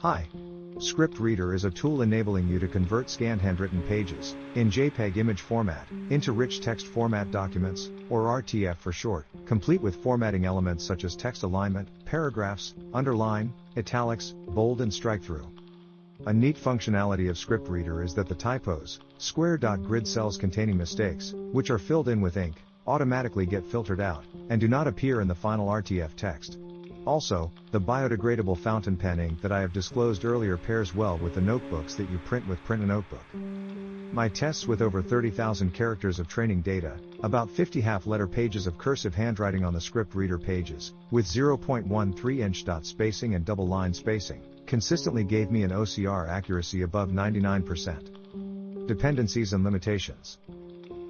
Hi. ScriptReader is a tool enabling you to convert scanned handwritten pages, in JPEG image format, into rich text format documents, or RTF for short, complete with formatting elements such as text alignment, paragraphs, underline, italics, bold and strikethrough. A neat functionality of ScriptReader is that the typos, square dot grid cells containing mistakes, which are filled in with ink, automatically get filtered out, and do not appear in the final RTF text. Also, the biodegradable fountain pen ink that I have disclosed earlier pairs well with the notebooks that you print with Print a Notebook. My tests with over 30,000 characters of training data, about 50 half-letter pages of cursive handwriting on the ScriptReader pages, with 0.13-inch dot spacing and double line spacing, consistently gave me an OCR accuracy above 99%. Dependencies and limitations.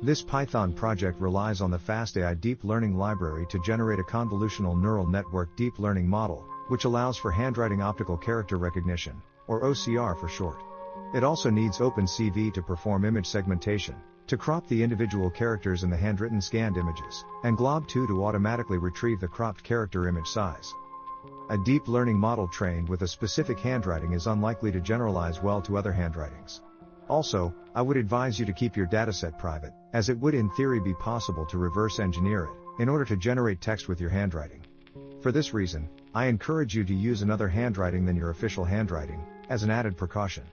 This Python project relies on the FastAI deep learning library to generate a convolutional neural network deep learning model, which allows for handwriting optical character recognition, or OCR for short. It also needs OpenCV to perform image segmentation, to crop the individual characters in the handwritten scanned images, and glob2 to automatically retrieve the cropped character image size. A deep learning model trained with a specific handwriting is unlikely to generalize well to other handwritings. Also, I would advise you to keep your dataset private, as it would in theory be possible to reverse engineer it, in order to generate text with your handwriting. For this reason, I encourage you to use another handwriting than your official handwriting, as an added precaution.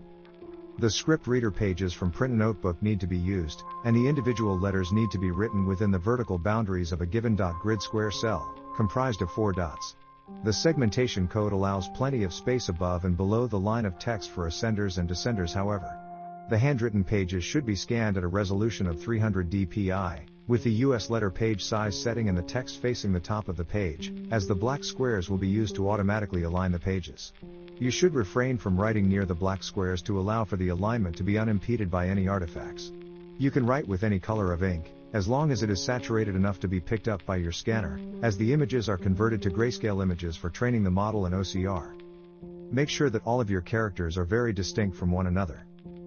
The ScriptReader pages from Print a Notebook need to be used, and the individual letters need to be written within the vertical boundaries of a given grid square cell, comprised of 4 dots. The segmentation code allows plenty of space above and below the line of text for ascenders and descenders. However, the handwritten pages should be scanned at a resolution of 300 dpi, with the US letter page size setting and the text facing the top of the page, as the black squares will be used to automatically align the pages. You should refrain from writing near the black squares to allow for the alignment to be unimpeded by any artifacts. You can write with any color of ink, as long as it is saturated enough to be picked up by your scanner, as the images are converted to grayscale images for training the model in OCR. Make sure that all of your characters are very distinct from one another.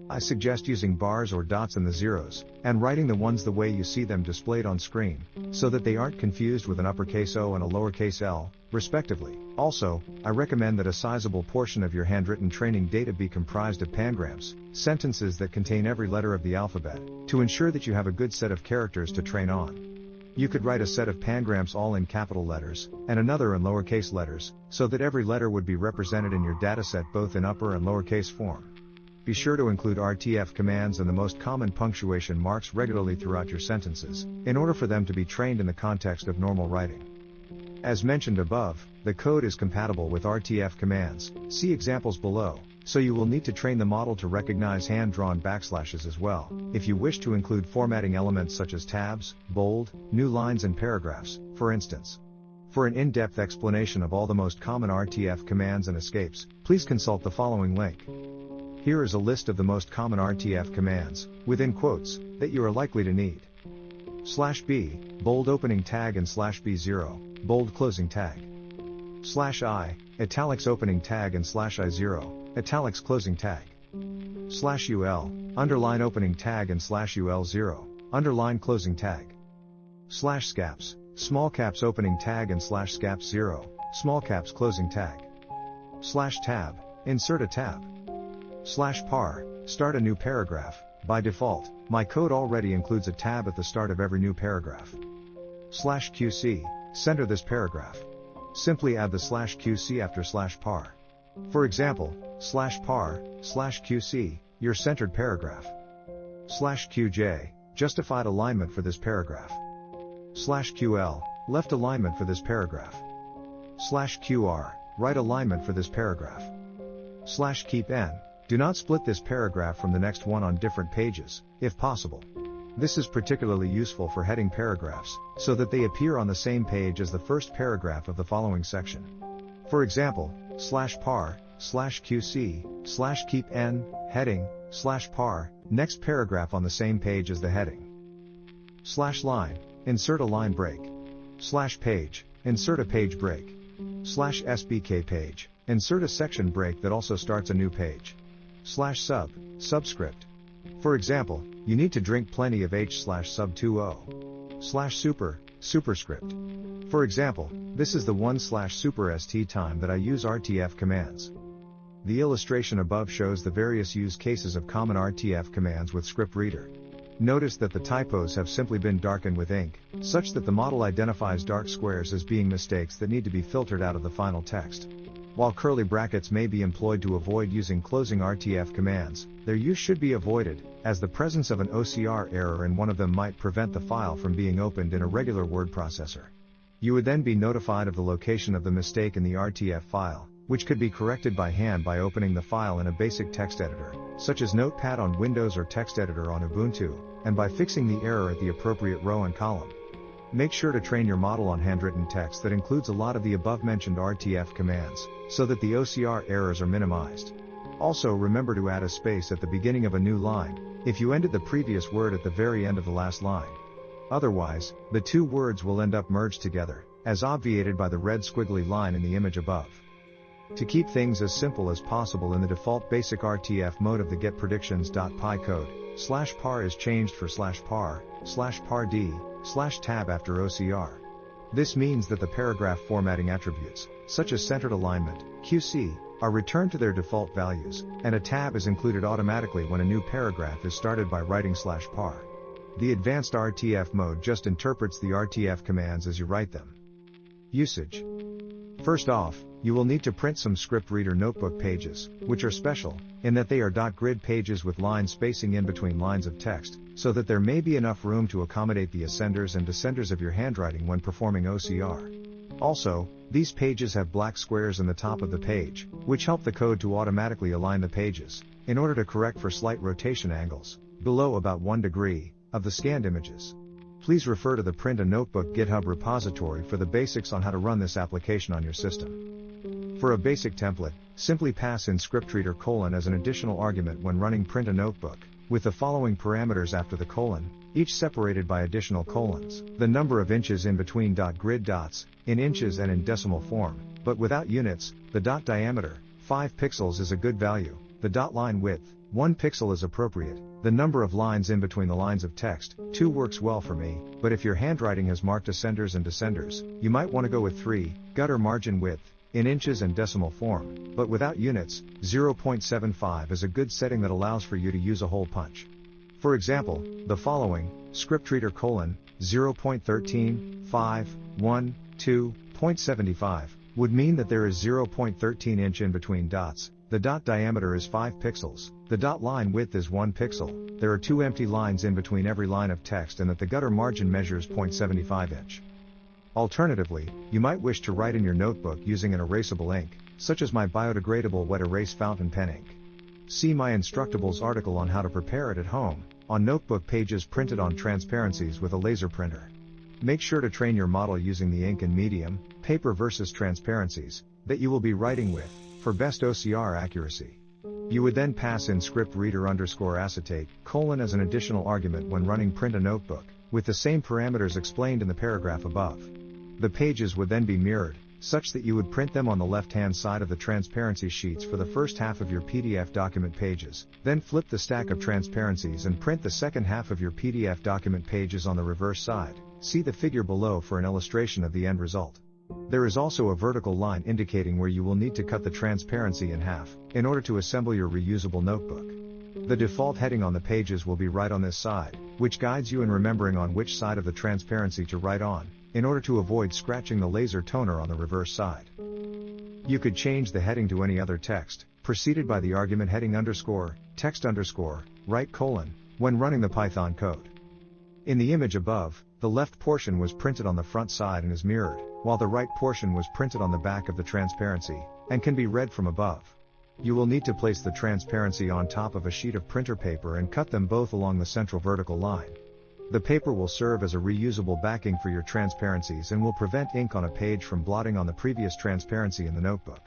I suggest using bars or dots in the zeros, and writing the ones the way you see them displayed on screen, so that they aren't confused with an uppercase O and a lowercase l, respectively. Also, I recommend that a sizable portion of your handwritten training data be comprised of pangrams, sentences that contain every letter of the alphabet, to ensure that you have a good set of characters to train on. You could write a set of pangrams all in capital letters, and another in lowercase letters, so that every letter would be represented in your dataset both in upper and lowercase form. Be sure to include RTF commands and the most common punctuation marks regularly throughout your sentences, in order for them to be trained in the context of normal writing. As mentioned above, the code is compatible with RTF commands, see examples below, so you will need to train the model to recognize hand-drawn backslashes as well, if you wish to include formatting elements such as tabs, bold, new lines and paragraphs, for instance. For an in-depth explanation of all the most common RTF commands and escapes, please consult the following link. Here is a list of the most common RTF commands, within quotes, that you are likely to need. /b, bold opening tag and /b0, bold closing tag. /i, italics opening tag and /i0, italics closing tag. /ul, underline opening tag and /ul0, underline closing tag. /scaps, small caps opening tag and /scaps0, small caps closing tag. /tab, insert a tab. /par, start a new paragraph. By default, my code already includes a tab at the start of every new paragraph. /qc, center this paragraph. Simply add the /qc after /par. For example, /par, /qc, your centered paragraph. /qj, justified alignment for this paragraph. /ql, left alignment for this paragraph. /qr, right alignment for this paragraph. /keepn, do not split this paragraph from the next one on different pages, if possible. This is particularly useful for heading paragraphs, so that they appear on the same page as the first paragraph of the following section. For example, /par, /qc, /keepn, heading, /par, next paragraph on the same page as the heading. /line, insert a line break. /page, insert a page break. /sbk page, insert a section break that also starts a new page. /sub, subscript. For example, you need to drink plenty of H/sub20. /super, superscript. For example, this is the 1/super st time that I use RTF commands. The illustration above shows the various use cases of common RTF commands with ScriptReader. Notice that the typos have simply been darkened with ink, such that the model identifies dark squares as being mistakes that need to be filtered out of the final text. While curly brackets may be employed to avoid using closing RTF commands, their use should be avoided, as the presence of an OCR error in one of them might prevent the file from being opened in a regular word processor. You would then be notified of the location of the mistake in the RTF file, which could be corrected by hand by opening the file in a basic text editor, such as Notepad on Windows or text editor on Ubuntu, and by fixing the error at the appropriate row and column. Make sure to train your model on handwritten text that includes a lot of the above-mentioned RTF commands, so that the OCR errors are minimized. Also remember to add a space at the beginning of a new line, if you ended the previous word at the very end of the last line. Otherwise, the two words will end up merged together, as obviated by the red squiggly line in the image above. To keep things as simple as possible in the default basic RTF mode of the getPredictions.py code, /par is changed for /par, /pard, /tab after OCR. This means that the paragraph formatting attributes, such as centered alignment, QC, are returned to their default values, and a tab is included automatically when a new paragraph is started by writing /par. The advanced RTF mode just interprets the RTF commands as you write them. Usage. First off, you will need to print some ScriptReader notebook pages, which are special, in that they are .grid pages with line spacing in between lines of text, so that there may be enough room to accommodate the ascenders and descenders of your handwriting when performing OCR. Also, these pages have black squares in the top of the page, which help the code to automatically align the pages, in order to correct for slight rotation angles, below about 1 degree, of the scanned images. Please refer to the Print a Notebook GitHub repository for the basics on how to run this application on your system. For a basic template, simply pass in ScriptReader : as an additional argument when running Print a Notebook, with the following parameters after the colon, each separated by additional colons: the number of inches in between .grid dots, in inches and in decimal form, but without units. The dot diameter, 5 pixels, is a good value. The dot line width, 1 pixel, is appropriate. The number of lines in between the lines of text, 2 works well for me, but if your handwriting has marked ascenders and descenders, you might want to go with 3. Gutter margin width, in inches and decimal form, but without units, 0.75 is a good setting that allows for you to use a hole punch. For example, the following, ScriptReader: 0.13, 5, 1, 2.75, would mean that there is 0.13 inch in between dots. The dot diameter is 5 pixels, the dot line width is 1 pixel, there are 2 empty lines in between every line of text, and that the gutter margin measures 0.75 inch. Alternatively, you might wish to write in your notebook using an erasable ink, such as my biodegradable wet erase fountain pen ink. See my Instructables article on how to prepare it at home, on notebook pages printed on transparencies with a laser printer. Make sure to train your model using the ink and medium, paper versus transparencies, that you will be writing with, for best OCR accuracy. You would then pass in ScriptReader_acetate: as an additional argument when running Print a Notebook, with the same parameters explained in the paragraph above. The pages would then be mirrored, such that you would print them on the left-hand side of the transparency sheets for the first half of your PDF document pages, then flip the stack of transparencies and print the second half of your PDF document pages on the reverse side. See the figure below for an illustration of the end result. There is also a vertical line indicating where you will need to cut the transparency in half, in order to assemble your reusable notebook. The default heading on the pages will be right on this side, which guides you in remembering on which side of the transparency to write on, in order to avoid scratching the laser toner on the reverse side. You could change the heading to any other text, preceded by the argument heading _text _right : when running the Python code. In the image above, the left portion was printed on the front side and is mirrored, while the right portion was printed on the back of the transparency, and can be read from above. You will need to place the transparency on top of a sheet of printer paper and cut them both along the central vertical line. The paper will serve as a reusable backing for your transparencies and will prevent ink on a page from blotting on the previous transparency in the notebook.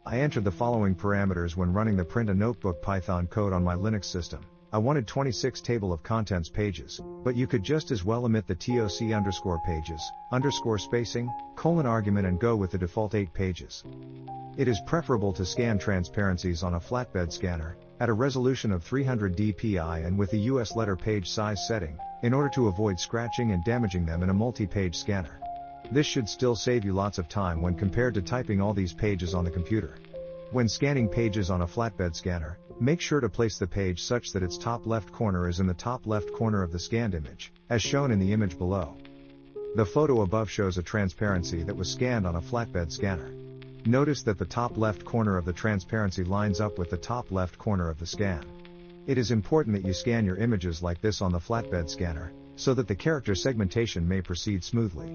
I entered the following parameters when running the Print a Notebook Python code on my Linux system. I wanted 26 table of contents pages, but you could just as well omit the TOC_pages, spacing, : argument and go with the default 8 pages. It is preferable to scan transparencies on a flatbed scanner, at a resolution of 300 dpi and with the US letter page size setting, in order to avoid scratching and damaging them in a multi-page scanner. This should still save you lots of time when compared to typing all these pages on the computer. When scanning pages on a flatbed scanner, make sure to place the page such that its top left corner is in the top left corner of the scanned image, as shown in the image below. The photo above shows a transparency that was scanned on a flatbed scanner. Notice that the top left corner of the transparency lines up with the top left corner of the scan. It is important that you scan your images like this on the flatbed scanner, so that the character segmentation may proceed smoothly.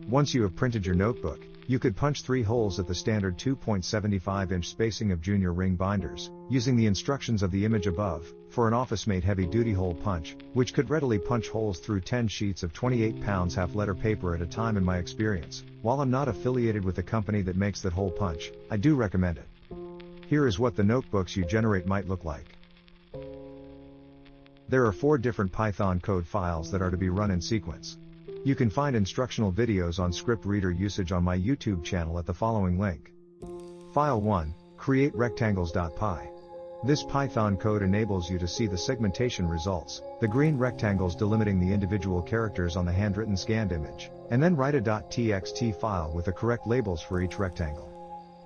Once you have printed your notebook, you could punch 3 holes at the standard 2.75-inch spacing of junior ring binders, using the instructions of the image above, for an office-made heavy-duty hole punch, which could readily punch holes through 10 sheets of 28 pounds half-letter paper at a time. In my experience, while I'm not affiliated with the company that makes that hole punch, I do recommend it. Here is what the notebooks you generate might look like. There are 4 different Python code files that are to be run in sequence. You can find instructional videos on ScriptReader usage on my YouTube channel at the following link. File 1, create rectangles.py. This Python code enables you to see the segmentation results, the green rectangles delimiting the individual characters on the handwritten scanned image, and then write a .txt file with the correct labels for each rectangle.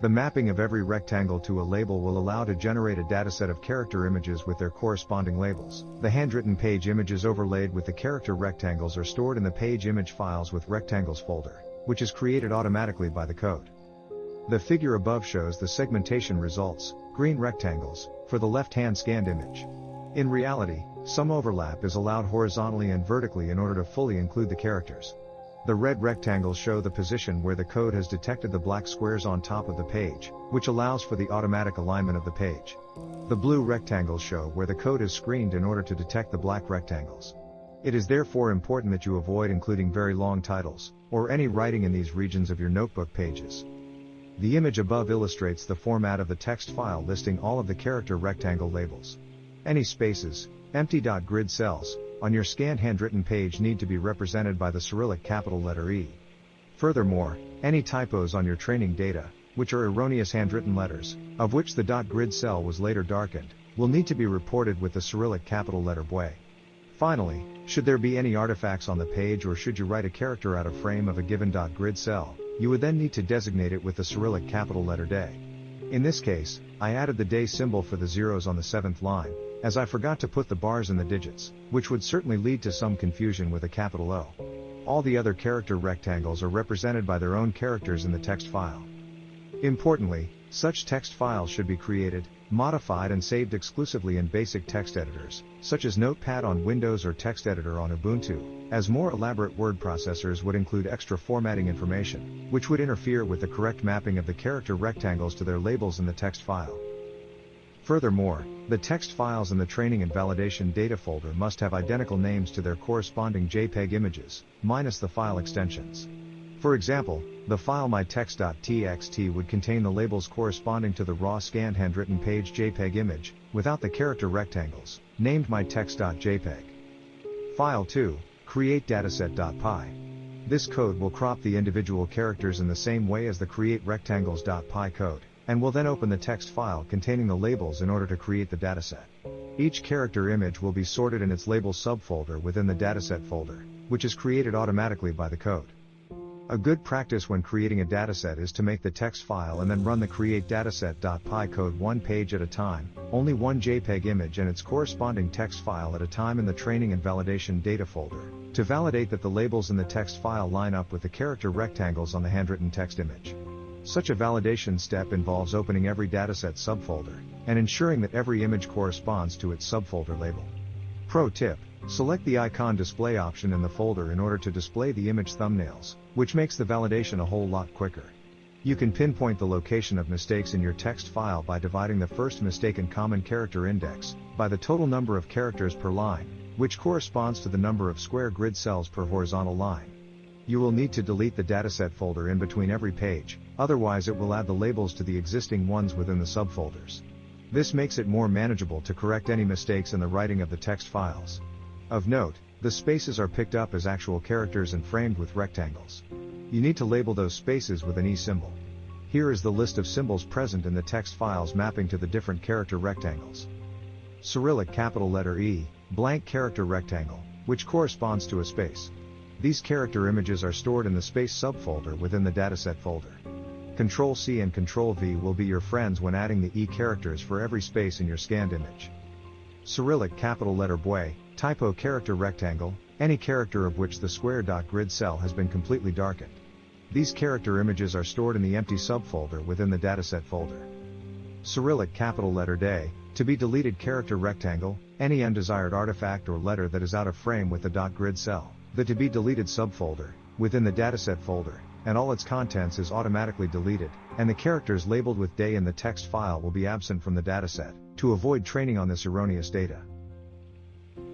The mapping of every rectangle to a label will allow to generate a dataset of character images with their corresponding labels. The handwritten page images overlaid with the character rectangles are stored in the page image files with rectangles folder, which is created automatically by the code. The figure above shows the segmentation results, green rectangles, for the left-hand scanned image. In reality, some overlap is allowed horizontally and vertically in order to fully include the characters. The red rectangles show the position where the code has detected the black squares on top of the page, which allows for the automatic alignment of the page. The blue rectangles show where the code is screened in order to detect the black rectangles. It is therefore important that you avoid including very long titles, or any writing in these regions of your notebook pages. The image above illustrates the format of the text file listing all of the character rectangle labels. Any spaces, empty grid cells, on your scanned handwritten page need to be represented by the Cyrillic capital letter E. Furthermore, any typos on your training data, which are erroneous handwritten letters, of which the grid cell was later darkened, will need to be reported with the Cyrillic capital letter BOE. Finally, should there be any artifacts on the page or should you write a character out of frame of a given grid cell, you would then need to designate it with the Cyrillic capital letter day. In this case, I added the day symbol for the zeros on the 7th line, as I forgot to put the bars in the digits, which would certainly lead to some confusion with a capital O. All the other character rectangles are represented by their own characters in the text file. Importantly, such text files should be created, modified and saved exclusively in basic text editors, such as Notepad on Windows or Text Editor on Ubuntu, as more elaborate word processors would include extra formatting information, which would interfere with the correct mapping of the character rectangles to their labels in the text file. Furthermore, the text files in the training and validation data folder must have identical names to their corresponding JPEG images, minus the file extensions. For example, the file mytext.txt would contain the labels corresponding to the raw scanned handwritten page JPEG image, without the character rectangles, named mytext.jpg. File 2, create dataset.py. This code will crop the individual characters in the same way as the create rectangles.py code, and will then open the text file containing the labels in order to create the dataset. Each character image will be sorted in its label subfolder within the dataset folder, which is created automatically by the code. A good practice when creating a dataset is to make the text file and then run the create dataset.py code one page at a time, only one JPEG image and its corresponding text file at a time in the training and validation data folder, to validate that the labels in the text file line up with the character rectangles on the handwritten text image. Such a validation step involves opening every dataset subfolder, and ensuring that every image corresponds to its subfolder label. Pro tip: select the icon display option in the folder in order to display the image thumbnails, which makes the validation a whole lot quicker. You can pinpoint the location of mistakes in your text file by dividing the first mistaken common character index by the total number of characters per line, which corresponds to the number of square grid cells per horizontal line. You will need to delete the dataset folder in between every page, otherwise it will add the labels to the existing ones within the subfolders. This makes it more manageable to correct any mistakes in the writing of the text files. Of note, the spaces are picked up as actual characters and framed with rectangles. You need to label those spaces with an E symbol. Here is the list of symbols present in the text files mapping to the different character rectangles. Cyrillic capital letter E, blank character rectangle, which corresponds to a space. These character images are stored in the space subfolder within the dataset folder. Ctrl-C and Ctrl-V will be your friends when adding the E characters for every space in your scanned image. Cyrillic capital letter Bui, typo character rectangle, any character of which the square dot grid cell has been completely darkened. These character images are stored in the empty subfolder within the dataset folder. Cyrillic capital letter Day, to be deleted character rectangle, any undesired artifact or letter that is out of frame with the dot grid cell, the to be deleted subfolder, within the dataset folder, and all its contents is automatically deleted, and the characters labeled with day in the text file will be absent from the dataset, to avoid training on this erroneous data.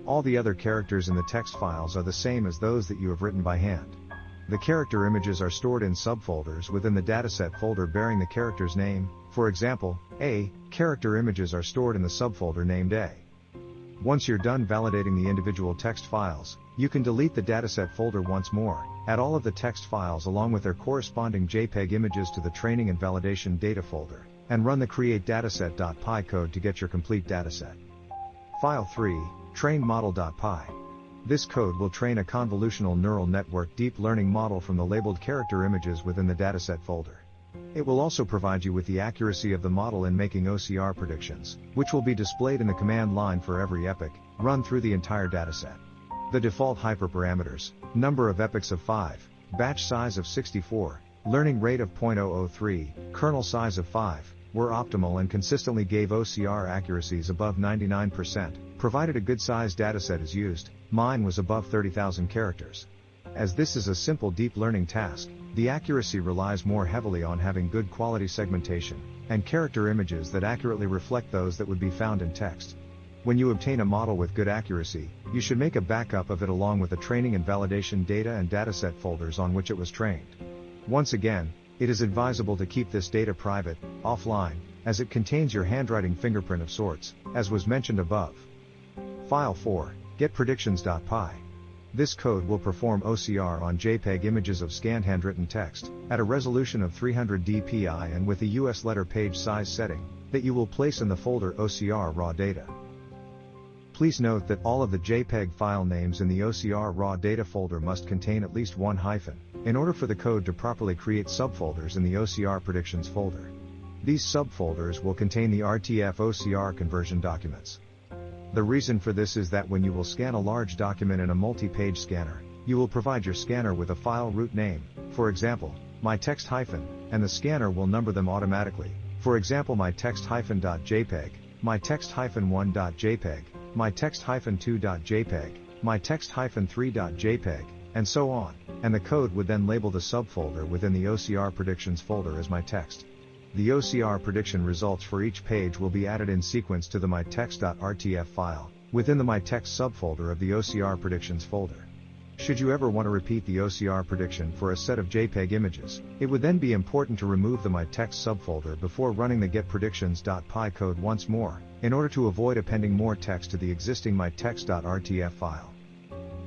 All the other characters in the text files are the same as those that you have written by hand. The character images are stored in subfolders within the dataset folder bearing the character's name. For example, A character images are stored in the subfolder named A. Once you're done validating the individual text files, you can delete the dataset folder once more, add all of the text files along with their corresponding JPEG images to the training and validation data folder, and run the create_dataset.py code to get your complete dataset. File 3, train model.py. This code will train a convolutional neural network deep learning model from the labeled character images within the dataset folder. It will also provide you with the accuracy of the model in making OCR predictions, which will be displayed in the command line for every epoch, run through the entire dataset. The default hyperparameters, number of epochs of 5, batch size of 64, learning rate of 0.003, kernel size of 5, were optimal and consistently gave OCR accuracies above 99%, provided a good sized dataset is used. Mine was above 30,000 characters. As this is a simple deep learning task, the accuracy relies more heavily on having good quality segmentation, and character images that accurately reflect those that would be found in text. When you obtain a model with good accuracy, you should make a backup of it along with the training and validation data and dataset folders on which it was trained. Once again, it is advisable to keep this data private, offline, as it contains your handwriting fingerprint of sorts, as was mentioned above. File 4, getPredictions.py. This code will perform OCR on JPEG images of scanned handwritten text, at a resolution of 300 dpi and with a US letter page size setting, that you will place in the folder OCR raw data. Please note that all of the JPEG file names in the OCR raw data folder must contain at least one hyphen, in order for the code to properly create subfolders in the OCR predictions folder. These subfolders will contain the RTF OCR conversion documents. The reason for this is that when you will scan a large document in a multi-page scanner, you will provide your scanner with a file root name, for example, mytext-, and the scanner will number them automatically, for example mytext-.jpg, mytext-1.jpg, mytext-2.jpg, mytext-3.jpg, and so on, and the code would then label the subfolder within the OCR predictions folder as mytext. The OCR prediction results for each page will be added in sequence to the mytext.rtf file, within the mytext subfolder of the OCR predictions folder. Should you ever want to repeat the OCR prediction for a set of JPEG images, it would then be important to remove the mytext subfolder before running the getPredictions.py code once more, in order to avoid appending more text to the existing mytext.rtf file.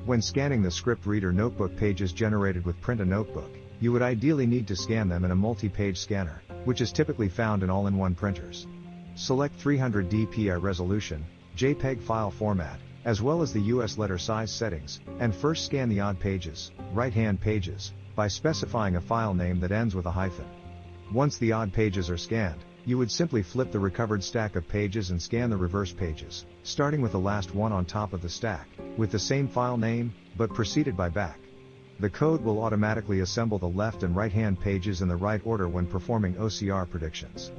When scanning the ScriptReader notebook pages generated with Print a Notebook, you would ideally need to scan them in a multi-page scanner, which is typically found in all-in-one printers. Select 300 dpi resolution, JPEG file format, as well as the US letter size settings, and first scan the odd pages, right-hand pages, by specifying a file name that ends with a hyphen. Once the odd pages are scanned, you would simply flip the recovered stack of pages and scan the reverse pages, starting with the last one on top of the stack, with the same file name, but preceded by back. The code will automatically assemble the left and right-hand pages in the right order when performing OCR predictions.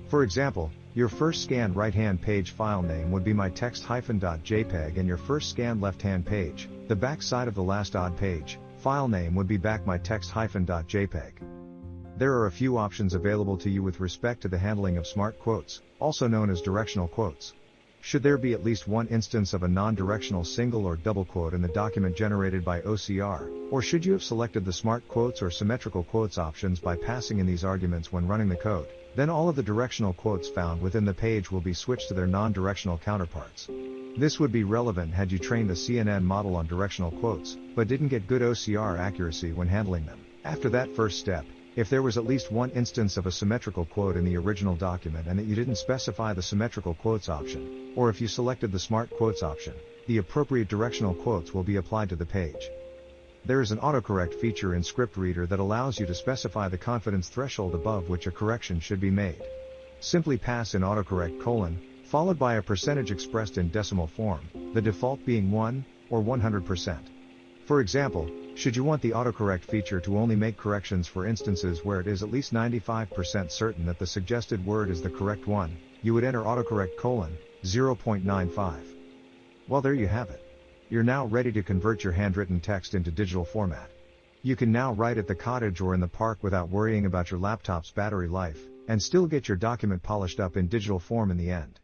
For example, your first scanned right-hand page file name would be mytext-.jpg and your first scanned left-hand page, the back side of the last odd page, file name would be back mytext-.jpg. There are a few options available to you with respect to the handling of smart quotes, also known as directional quotes. Should there be at least one instance of a non-directional single or double quote in the document generated by OCR, or should you have selected the smart quotes or symmetrical quotes options by passing in these arguments when running the code, then all of the directional quotes found within the page will be switched to their non-directional counterparts. This would be relevant had you trained the CNN model on directional quotes, but didn't get good OCR accuracy when handling them. After that first step, if there was at least one instance of a symmetrical quote in the original document and that you didn't specify the symmetrical quotes option, or if you selected the smart quotes option, the appropriate directional quotes will be applied to the page. There is an autocorrect feature in ScriptReader that allows you to specify the confidence threshold above which a correction should be made. Simply pass in autocorrect : followed by a percentage expressed in decimal form, the default being 1, or 100%. For example, should you want the autocorrect feature to only make corrections for instances where it is at least 95% certain that the suggested word is the correct one, you would enter autocorrect : 0.95. Well, there you have it. You're now ready to convert your handwritten text into digital format. You can now write at the cottage or in the park without worrying about your laptop's battery life, and still get your document polished up in digital form in the end.